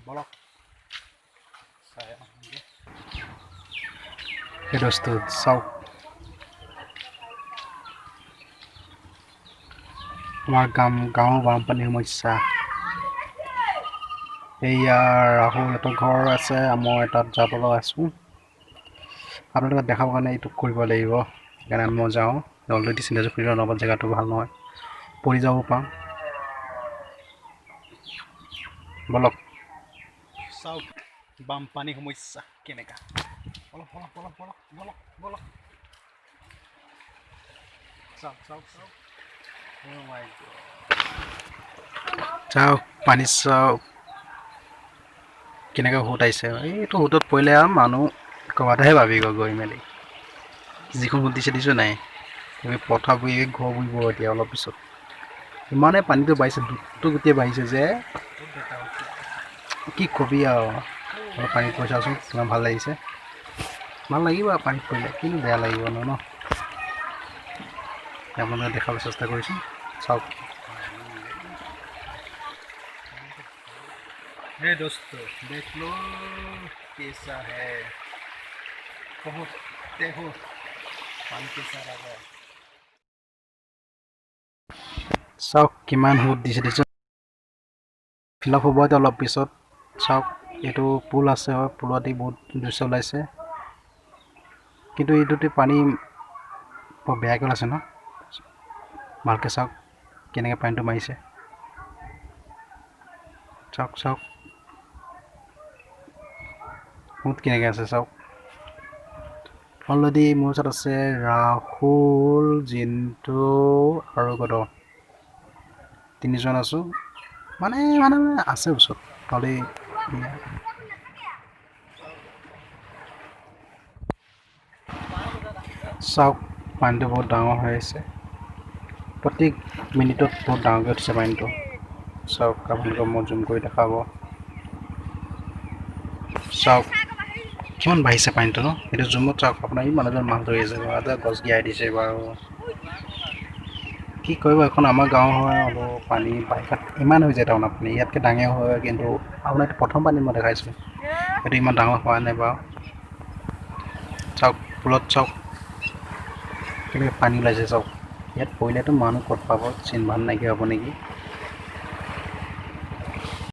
বলক সেই দোস্ত চাওক আমাৰ গাঁৱৰ বানপানী সমস্যা এইয়া ৰাহুল এটা ঘৰ আছে মই তাত যাবলৈ আছোঁ আপোনালোকক দেখাবৰ কাৰণে এইটো কৰিব লাগিব সেইকাৰণে মই যাওঁ অলৰেডি চিনাজু ফুৰিব লগত জেগাটো ভাল নহয় পৰি যাব পাওঁ বলক চাওক বানপানী সমস্যা কেনেকা বলক বলক বলক বলক বলক বলক চাওক চাওক চাওক চাওক পানী চাওক কেনেকৈ সোঁত আহিছে এইটো সোঁতত পৰিলে আৰু মানুহ ক'ৰবাতহে ভাবি গৈ মেলি যিখন সোঁত দিছোঁ নাই তুমি পথাৰ বুৰি ঘৰ বুৰিব এতিয়া অলপ পিছত ইমানে পানীটো বাঢ়িছে দুটটো গোটেই বাঢ়িছে যে কি কবি আৰু অলপ পানীত পৰি চাওঁচোন কিমান ভাল লাগিছে ভাল লাগিব আৰু পানীত পৰিলে কিন্তু বেয়া লাগিব ন আপোনালোকে দেখাবলৈ চেষ্টা কৰিছোঁ চাওক हे दोस्तों देख लो कैसा है बहुत देखो पानी कैसा आ रहा है চাওক কিমান সোঁত দিছে দেখিছে ফিল আপ হ'ব এতিয়া অলপ পিছত চাওক এইটো পুল আছে হয় পুলতে বহুত দৃশ্য ওলাইছে কিন্তু এইটোতে পানী বৰ বেয়াকৈ ওলাইছে ন ভালকৈ চাওক কেনেকৈ পানীটো মাৰিছে চাওক চাওক সোঁত কেনেকৈ আছে চাওক অলৰেডি মোৰ ওচৰত আছে ৰাহুল জিন্তু আৰু কত তিনিজন আছোঁ মানে আছে ওচৰত অলৰেডি চাওক পানীটো বহুত ডাঙৰ হৈ আছে প্ৰত্যেক মিনিটত বহুত ডাঙৰকৈ উঠিছে পানীটো চাওক আপোনালোকক মই জুম কৰি দেখাব চাওক কিমান বাঢ়িছে পানীটো ন সেইটো জুমত চাওক আপোনাৰ এই মানুহজন মাছ ধৰি আছে এটা গছ গিৰাই দিছে বাৰু কি কৰিব এখন আমাৰ গাঁও হয় অলপ পানী বাৰিষাত ইমান হৈ যায় তাৰমানে আপুনি ইয়াতকৈ ডাঙৰ হয় কিন্তু আপোনাৰ প্ৰথম পানী মই দেখাইছোঁ সেইটো ইমান ডাঙৰ হোৱা নাই বাৰু চাওক পুলত চাওক কেনেকৈ পানী ওলাইছে চাওক ইয়াত পৰিলেতো মানুহ ক'ত পাব চিন ভান নাইকিয়া হ'ব নেকি